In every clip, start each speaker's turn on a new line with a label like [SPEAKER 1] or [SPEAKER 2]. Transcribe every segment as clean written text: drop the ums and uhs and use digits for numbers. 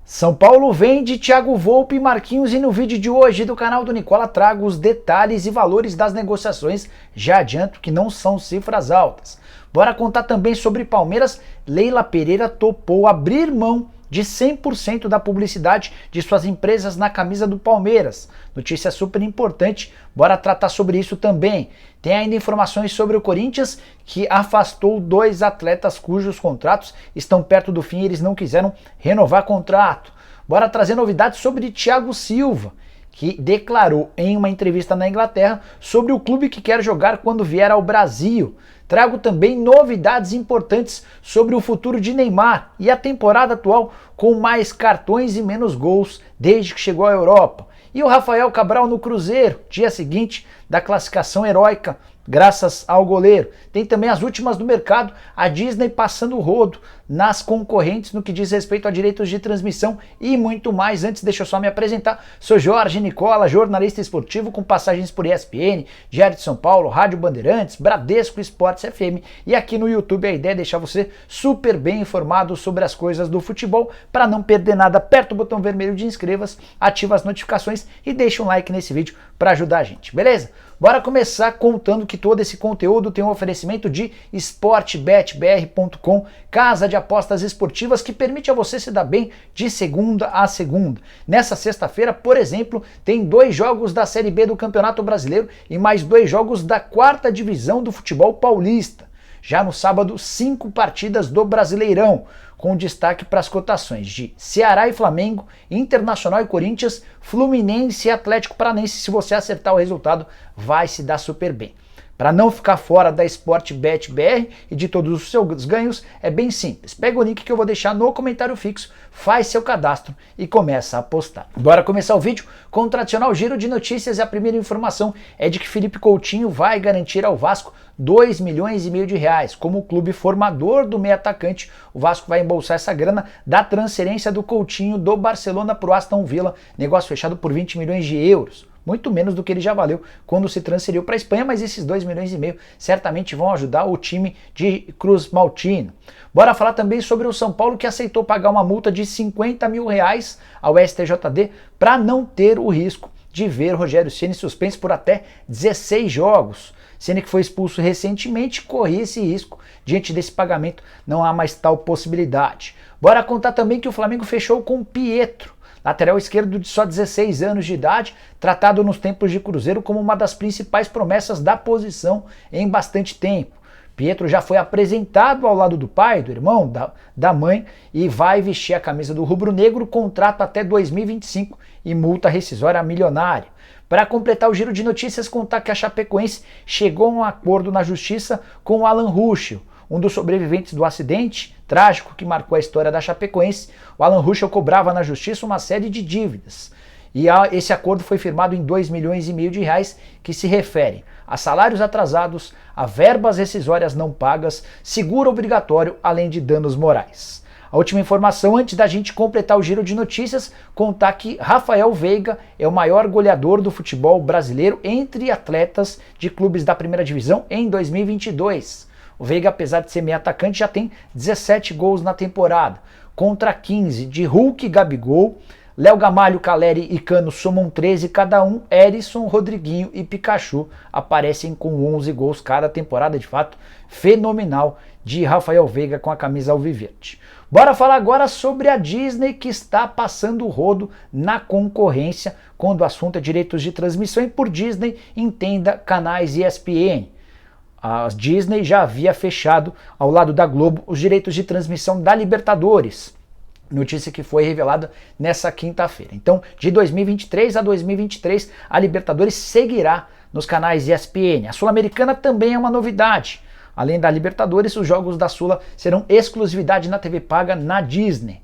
[SPEAKER 1] São Paulo vende Thiago Volpi e Marquinhos e no vídeo de hoje do canal do Nicola trago os detalhes e valores das negociações. Já adianto que não são cifras altas. Bora contar também sobre Palmeiras. Leila Pereira topou abrir mão de 100% da publicidade de suas empresas na camisa do Palmeiras. Notícia super importante, bora tratar sobre isso também. Tem ainda informações sobre o Corinthians, que afastou 2 atletas cujos contratos estão perto do fim e eles não quiseram renovar contrato. Bora trazer novidades sobre Thiago Silva, que declarou em uma entrevista na Inglaterra sobre o clube que quer jogar quando vier ao Brasil. Trago também novidades importantes sobre o futuro de Neymar e a temporada atual com mais cartões e menos gols desde que chegou à Europa. E o Rafael Cabral no Cruzeiro, dia seguinte da classificação heróica, graças ao goleiro. Tem também as últimas do mercado, a Disney passando o rodo nas concorrentes no que diz respeito a direitos de transmissão e muito mais. Antes, deixa eu só me apresentar. Sou Jorge Nicola, jornalista esportivo com passagens por ESPN, Diário de São Paulo, Rádio Bandeirantes, Bradesco Esportes FM. E aqui no YouTube a ideia é deixar você super bem informado sobre as coisas do futebol. Para não perder nada, aperta o botão vermelho de inscreva-se, ativa as notificações e deixa um like nesse vídeo para ajudar a gente, beleza? Bora começar contando que todo esse conteúdo tem um oferecimento de sportbetbr.com, casa de apostas esportivas que permite a você se dar bem de segunda a segunda. Nessa sexta-feira, por exemplo, tem 2 jogos da Série B do Campeonato Brasileiro e mais 2 jogos da 4ª divisão do futebol paulista. Já no sábado, 5 partidas do Brasileirão, com destaque para as cotações de Ceará e Flamengo, Internacional e Corinthians, Fluminense e Atlético Paranaense. Se você acertar o resultado, vai se dar super bem. Para não ficar fora da Sportbet BR e de todos os seus ganhos, é bem simples. Pega o link que eu vou deixar no comentário fixo, faz seu cadastro e começa a apostar. Bora começar o vídeo com o tradicional giro de notícias e a primeira informação é de que Felipe Coutinho vai garantir ao Vasco 2,5 milhões de reais. Como o clube formador do meio atacante, o Vasco vai embolsar essa grana da transferência do Coutinho do Barcelona para o Aston Villa, negócio fechado por 20 milhões de euros. Muito menos do que ele já valeu quando se transferiu para a Espanha, mas esses 2,5 milhões certamente vão ajudar o time de Cruz Maltino. Bora falar também sobre o São Paulo, que aceitou pagar uma multa de 50 mil reais ao STJD para não ter o risco de ver Rogério Ceni suspenso por até 16 jogos. Ceni, que foi expulso recentemente, corria esse risco. Diante desse pagamento, não há mais tal possibilidade. Bora contar também que o Flamengo fechou com Pietro, lateral esquerdo de só 16 anos de idade, tratado nos tempos de Cruzeiro como uma das principais promessas da posição em bastante tempo. Pietro já foi apresentado ao lado do pai, do irmão, da mãe e vai vestir a camisa do rubro-negro, contrato até 2025 e multa rescisória milionária. Para completar o giro de notícias, contar que a Chapecoense chegou a um acordo na justiça com o Alan Ruschel, um dos sobreviventes do acidente trágico que marcou a história da Chapecoense. O Alan Ruschel cobrava na justiça uma série de dívidas. E esse acordo foi firmado em 2,5 milhões de reais, que se referem a salários atrasados, a verbas rescisórias não pagas, seguro obrigatório, além de danos morais. A última informação, antes da gente completar o giro de notícias, contar que Rafael Veiga é o maior goleador do futebol brasileiro entre atletas de clubes da primeira divisão em 2022. O Veiga, apesar de ser meio atacante, já tem 17 gols na temporada, contra 15 de Hulk e Gabigol. Léo Gamalho, Caleri e Cano somam 13 cada um. Erisson, Rodriguinho e Pikachu aparecem com 11 gols cada temporada. De fato, fenomenal de Rafael Veiga com a camisa alviverde. Bora falar agora sobre a Disney, que está passando o rodo na concorrência quando o assunto é direitos de transmissão, e por Disney entenda canais ESPN. A Disney já havia fechado, ao lado da Globo, os direitos de transmissão da Libertadores. Notícia que foi revelada nessa quinta-feira. Então, de 2023 a 2023, a Libertadores seguirá nos canais ESPN. A Sul-Americana também é uma novidade. Além da Libertadores, os jogos da Sula serão exclusividade na TV paga na Disney.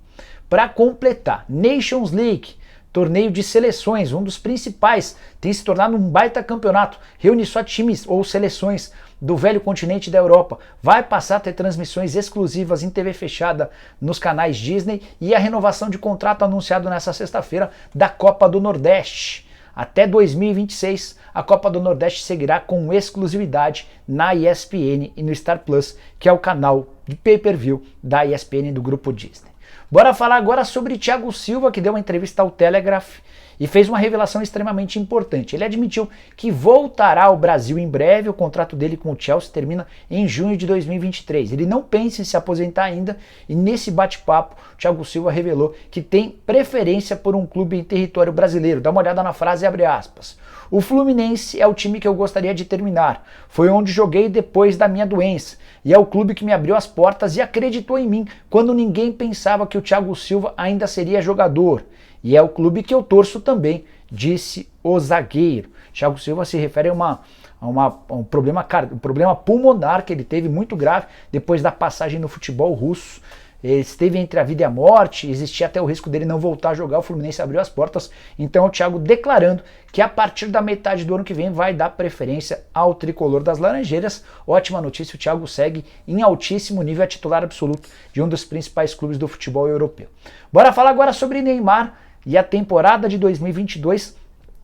[SPEAKER 1] Para completar, Nations League, torneio de seleções, um dos principais, tem se tornado um baita campeonato, reúne só times ou seleções do velho continente da Europa, vai passar a ter transmissões exclusivas em TV fechada nos canais Disney, e a renovação de contrato anunciado nessa sexta-feira da Copa do Nordeste. Até 2026, a Copa do Nordeste seguirá com exclusividade na ESPN e no Star Plus, que é o canal de pay-per-view da ESPN do grupo Disney. Bora falar agora sobre Thiago Silva, que deu uma entrevista ao Telegraph e fez uma revelação extremamente importante. Ele admitiu que voltará ao Brasil em breve, o contrato dele com o Chelsea termina em junho de 2023. Ele não pensa em se aposentar ainda e nesse bate-papo, Thiago Silva revelou que tem preferência por um clube em território brasileiro. Dá uma olhada na frase, abre aspas. O Fluminense é o time que eu gostaria de terminar. Foi onde joguei depois da minha doença. E é o clube que me abriu as portas e acreditou em mim quando ninguém pensava que o Thiago Silva ainda seria jogador. E é o clube que eu torço também, disse o zagueiro. Thiago Silva se refere a um problema pulmonar que ele teve muito grave depois da passagem no futebol russo. Ele esteve entre a vida e a morte, existia até o risco dele não voltar a jogar, o Fluminense abriu as portas, então o Thiago declarando que a partir da metade do ano que vem vai dar preferência ao tricolor das Laranjeiras. Ótima notícia, o Thiago segue em altíssimo nível, é titular absoluto de um dos principais clubes do futebol europeu. Bora falar agora sobre Neymar e a temporada de 2022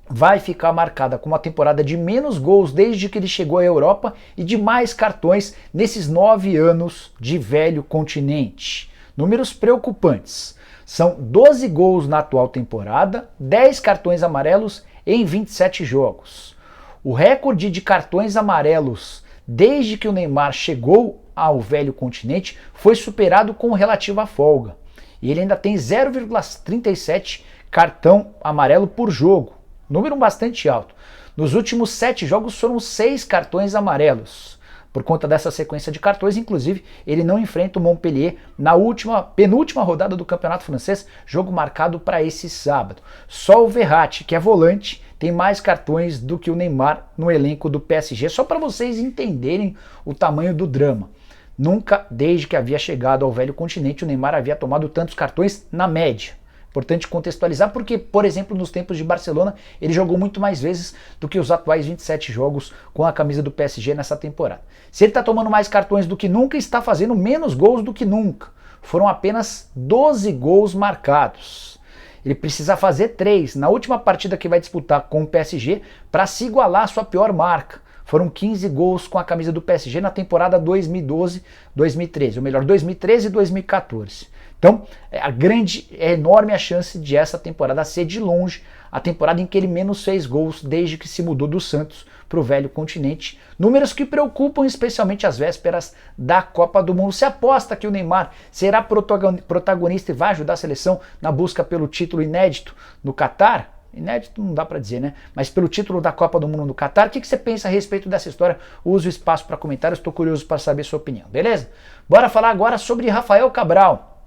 [SPEAKER 1] vai ficar marcada com uma temporada de menos gols desde que ele chegou à Europa e de mais cartões nesses 9 anos de velho continente. Números preocupantes. São 12 gols na atual temporada, 10 cartões amarelos em 27 jogos. O recorde de cartões amarelos desde que o Neymar chegou ao velho continente foi superado com relativa folga. E ele ainda tem 0,37 cartão amarelo por jogo. Número bastante alto. Nos últimos 7 jogos foram 6 cartões amarelos. Por conta dessa sequência de cartões, inclusive, ele não enfrenta o Montpellier na penúltima rodada do Campeonato Francês, jogo marcado para esse sábado. Só o Verratti, que é volante, tem mais cartões do que o Neymar no elenco do PSG, só para vocês entenderem o tamanho do drama. Nunca, desde que havia chegado ao velho continente, o Neymar havia tomado tantos cartões na média. Importante contextualizar porque, por exemplo, nos tempos de Barcelona, ele jogou muito mais vezes do que os atuais 27 jogos com a camisa do PSG nessa temporada. Se ele está tomando mais cartões do que nunca, está fazendo menos gols do que nunca. Foram apenas 12 gols marcados. Ele precisa fazer 3 na última partida que vai disputar com o PSG para se igualar à sua pior marca. Foram 15 gols com a camisa do PSG na temporada 2012-2013, ou melhor, 2013 e 2014. Então, é enorme a chance de essa temporada ser de longe a temporada em que ele menos fez gols desde que se mudou do Santos para o velho continente. Números que preocupam especialmente às vésperas da Copa do Mundo. Se aposta que o Neymar será protagonista e vai ajudar a seleção na busca pelo título inédito no Catar? Inédito não dá para dizer, né? Mas pelo título da Copa do Mundo no Catar, o que você pensa a respeito dessa história? Use o espaço para comentários, estou curioso para saber sua opinião, beleza? Bora falar agora sobre Rafael Cabral.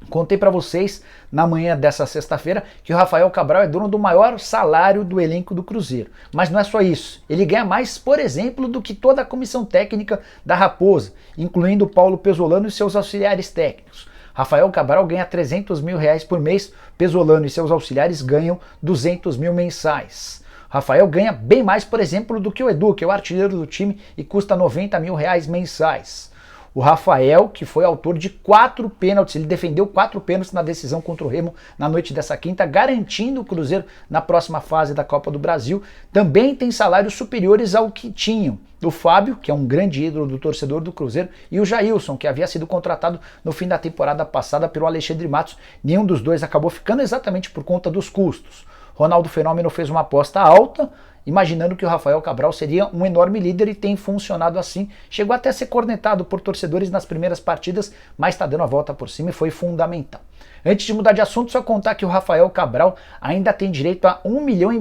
[SPEAKER 1] Contei para vocês na manhã dessa sexta-feira que o Rafael Cabral é dono do maior salário do elenco do Cruzeiro. Mas não é só isso. Ele ganha mais, por exemplo, do que toda a comissão técnica da Raposa, incluindo o Paulo Pesolano e seus auxiliares técnicos. Rafael Cabral ganha R$300 mil por mês, Pesolano e seus auxiliares ganham 200 mil mensais. Rafael ganha bem mais, por exemplo, do que o Edu, que é o artilheiro do time e custa R$90 mil mensais. O Rafael, que foi autor de 4 pênaltis, ele defendeu 4 pênaltis na decisão contra o Remo na noite dessa quinta, garantindo o Cruzeiro na próxima fase da Copa do Brasil, também tem salários superiores ao que tinham o Fábio, que é um grande ídolo do torcedor do Cruzeiro, e o Jailson, que havia sido contratado no fim da temporada passada pelo Alexandre Matos. Nenhum dos dois acabou ficando exatamente por conta dos custos. Ronaldo Fenômeno fez uma aposta alta, imaginando que o Rafael Cabral seria um enorme líder e tem funcionado assim. Chegou até a ser cornetado por torcedores nas primeiras partidas, mas está dando a volta por cima e foi fundamental. Antes de mudar de assunto, só contar que o Rafael Cabral ainda tem direito a R$1,5 milhão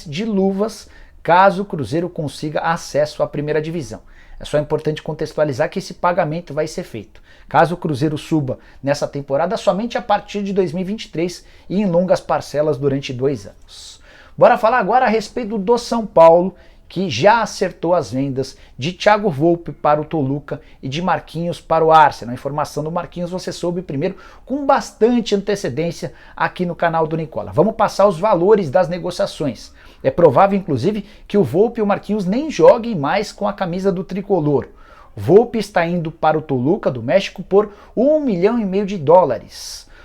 [SPEAKER 1] de luvas caso o Cruzeiro consiga acesso à primeira divisão. É só importante contextualizar que esse pagamento vai ser feito. Caso o Cruzeiro suba nessa temporada, somente a partir de 2023 e em longas parcelas durante 2 anos. Bora falar agora a respeito do São Paulo, que já acertou as vendas de Thiago Volpi para o Toluca e de Marquinhos para o Arsenal. A informação do Marquinhos você soube primeiro com bastante antecedência aqui no canal do Nicola. Vamos passar os valores das negociações. É provável, inclusive, que o Volpi e o Marquinhos nem joguem mais com a camisa do tricolor. Volpi está indo para o Toluca do México por $1,5 milhão.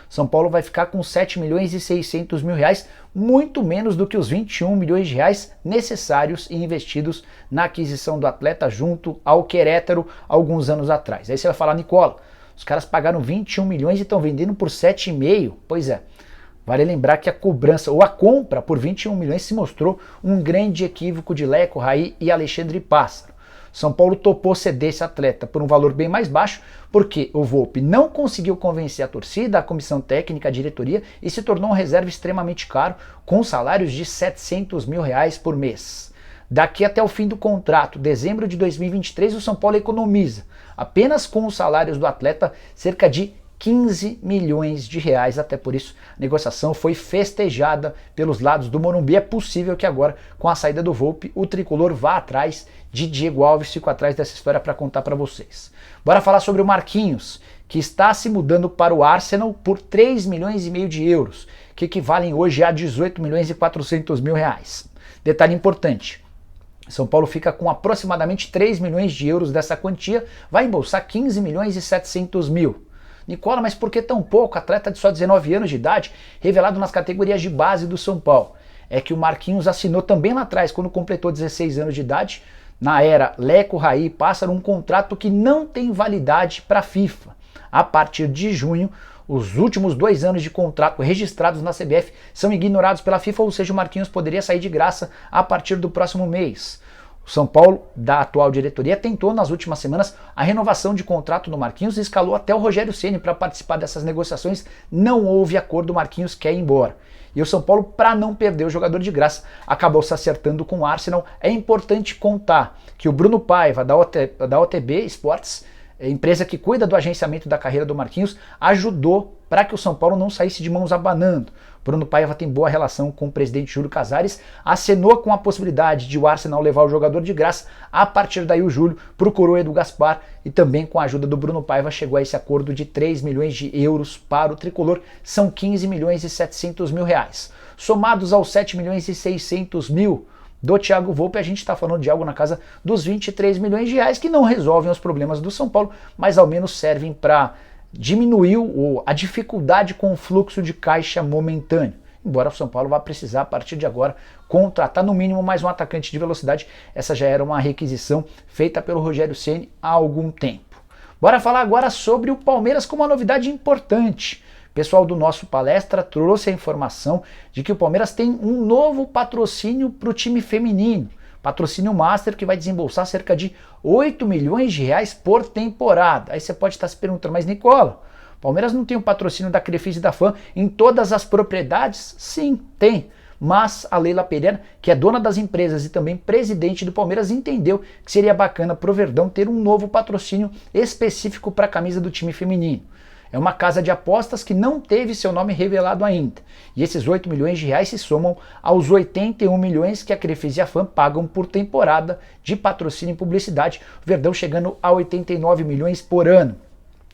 [SPEAKER 1] São Paulo vai ficar com R$7,6 milhões, muito menos do que os R$21 milhões necessários e investidos na aquisição do atleta junto ao Querétaro alguns anos atrás. Aí você vai falar, Nicola, Os caras pagaram 21 milhões e estão vendendo por 7,5. Pois é. Vale lembrar que a cobrança ou a compra por 21 milhões se mostrou um grande equívoco de Leco, Raí e Alexandre Pássaro. São Paulo topou ceder esse atleta por um valor bem mais baixo, porque o Volpi não conseguiu convencer a torcida, a comissão técnica, a diretoria e se tornou um reserva extremamente caro, com salários de 700 mil reais por mês. Daqui até o fim do contrato, dezembro de 2023, o São Paulo economiza, apenas com os salários do atleta, cerca de 15 milhões de reais, até por isso a negociação foi festejada pelos lados do Morumbi. É possível que agora, com a saída do Volpi, o tricolor vá atrás de Diego Alves. Fico atrás dessa história para contar para vocês. Bora falar sobre o Marquinhos, que está se mudando para o Arsenal por 3 milhões e meio de euros, que equivalem hoje a 18 milhões e 400 mil reais. Detalhe importante: São Paulo fica com aproximadamente 3 milhões de euros dessa quantia, vai embolsar 15 milhões e 700 mil. Nicola, mas por que tão pouco? Atleta de só 19 anos de idade, revelado nas categorias de base do São Paulo. É que o Marquinhos assinou também lá atrás, quando completou 16 anos de idade, na era Leco, Raí e Pássaro, um contrato que não tem validade para a FIFA. A partir de junho, os últimos 2 anos de contrato registrados na CBF são ignorados pela FIFA, ou seja, o Marquinhos poderia sair de graça a partir do próximo mês. O São Paulo, da atual diretoria, tentou nas últimas semanas a renovação de contrato do Marquinhos e escalou até o Rogério Ceni para participar dessas negociações. Não houve acordo, o Marquinhos quer ir embora. E o São Paulo, para não perder o jogador de graça, acabou se acertando com o Arsenal. É importante contar que o Bruno Paiva, da OTB Esportes, empresa que cuida do agenciamento da carreira do Marquinhos, ajudou para que o São Paulo não saísse de mãos abanando. Bruno Paiva tem boa relação com o presidente Júlio Casares, acenou com a possibilidade de o Arsenal levar o jogador de graça. A partir daí o Júlio procurou Edu Gaspar e também com a ajuda do Bruno Paiva chegou a esse acordo de 3 milhões de euros para o tricolor, são 15 milhões e 700 mil reais. Somados aos 7 milhões e 600 mil do Thiago Volpi, a gente está falando de algo na casa dos 23 milhões de reais, que não resolvem os problemas do São Paulo, mas ao menos servem para diminuir a dificuldade com o fluxo de caixa momentâneo. Embora o São Paulo vá precisar, a partir de agora, contratar no mínimo mais um atacante de velocidade. Essa já era uma requisição feita pelo Rogério Ceni há algum tempo. Bora falar agora sobre o Palmeiras com uma novidade importante. O pessoal do nosso palestra trouxe a informação de que o Palmeiras tem um novo patrocínio para o time feminino. Patrocínio Master, que vai desembolsar cerca de 8 milhões de reais por temporada. Aí você pode estar se perguntando, mas Nicola, o Palmeiras não tem o patrocínio da Crefisa e da FAM em todas as propriedades? Sim, tem. Mas a Leila Pereira, que é dona das empresas e também presidente do Palmeiras, entendeu que seria bacana pro Verdão ter um novo patrocínio específico para a camisa do time feminino. É uma casa de apostas que não teve seu nome revelado ainda. E esses 8 milhões de reais se somam aos 81 milhões que a Crefisa e a FAM pagam por temporada de patrocínio e publicidade, o Verdão chegando a 89 milhões por ano.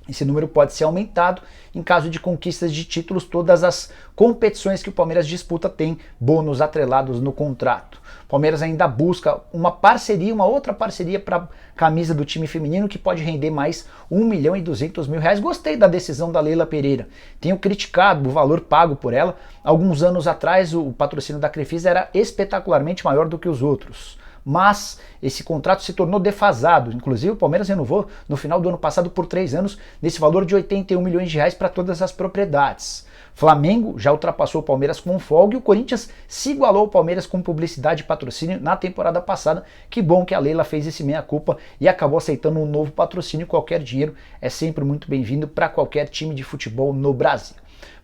[SPEAKER 1] Esse número pode ser aumentado em caso de conquistas de títulos. Todas as competições que o Palmeiras disputa têm bônus atrelados no contrato. O Palmeiras ainda busca uma parceria, uma outra parceria para a camisa do time feminino que pode render mais 1 milhão e 200 mil reais. Gostei da decisão da Leila Pereira. Tenho criticado o valor pago por ela. Alguns anos atrás o patrocínio da Crefisa era espetacularmente maior do que os outros. Mas esse contrato se tornou defasado. Inclusive o Palmeiras renovou no final do ano passado por 3 anos, nesse valor de 81 milhões de reais para todas as propriedades. Flamengo já ultrapassou o Palmeiras com folga e o Corinthians se igualou ao Palmeiras com publicidade e patrocínio na temporada passada. Que bom que a Leila fez esse meia-culpa e acabou aceitando um novo patrocínio. Qualquer dinheiro é sempre muito bem-vindo para qualquer time de futebol no Brasil.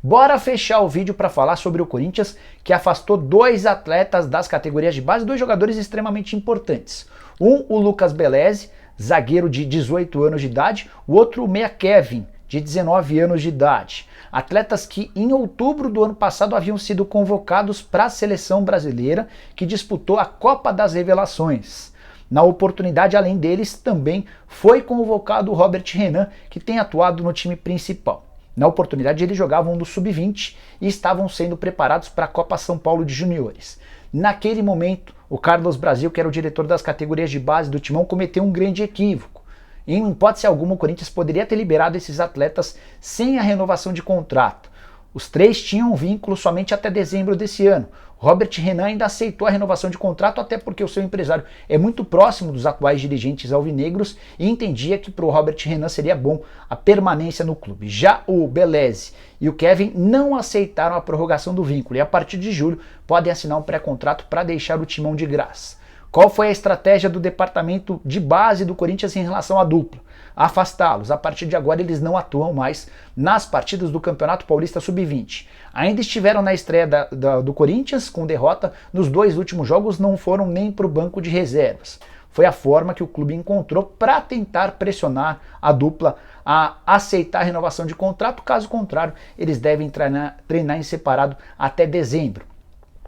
[SPEAKER 1] Bora fechar o vídeo para falar sobre o Corinthians, que afastou 2 atletas das categorias de base, 2 jogadores extremamente importantes. O Lucas Beleze, zagueiro de 18 anos de idade, o outro o meia Kevin, de 19 anos de idade. Atletas que em outubro do ano passado haviam sido convocados para a seleção brasileira, que disputou a Copa das Revelações. Na oportunidade, além deles, também foi convocado o Robert Renan, que tem atuado no time principal. Na oportunidade, eles jogavam no Sub-20 e estavam sendo preparados para a Copa São Paulo de Juniores. Naquele momento, o Carlos Brasil, que era o diretor das categorias de base do Timão, cometeu um grande equívoco. Em hipótese alguma, o Corinthians poderia ter liberado esses atletas sem a renovação de contrato. Os três tinham um vínculo somente até dezembro desse ano. Robert Renan ainda aceitou a renovação de contrato, até porque o seu empresário é muito próximo dos atuais dirigentes alvinegros e entendia que para o Robert Renan seria bom a permanência no clube. Já o Beleze e o Kevin não aceitaram a prorrogação do vínculo e a partir de julho podem assinar um pré-contrato para deixar o timão de graça. Qual foi a estratégia do departamento de base do Corinthians em relação à dupla? Afastá-los. A partir de agora eles não atuam mais nas partidas do Campeonato Paulista Sub-20. Ainda estiveram na estreia do Corinthians com derrota, nos 2 últimos jogos não foram nem para o banco de reservas. Foi a forma que o clube encontrou para tentar pressionar a dupla a aceitar a renovação de contrato, caso contrário eles devem treinar em separado até dezembro.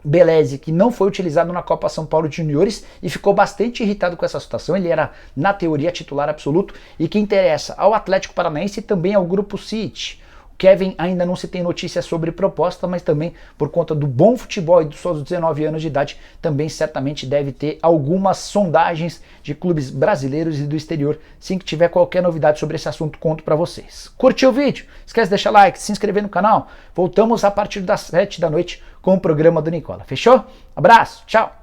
[SPEAKER 1] Beleze, que não foi utilizado na Copa São Paulo de Juniores e ficou bastante irritado com essa situação. Ele era, na teoria, titular absoluto e que interessa ao Atlético Paranaense e também ao Grupo City. O Kevin ainda não se tem notícias sobre proposta, mas também por conta do bom futebol e dos seus 19 anos de idade, também certamente deve ter algumas sondagens de clubes brasileiros e do exterior. Assim que tiver qualquer novidade sobre esse assunto, conto para vocês. Curtiu o vídeo? Esquece de deixar like, se inscrever no canal. Voltamos a partir das 7 da noite com o programa do Nicola. Fechou? Abraço, tchau!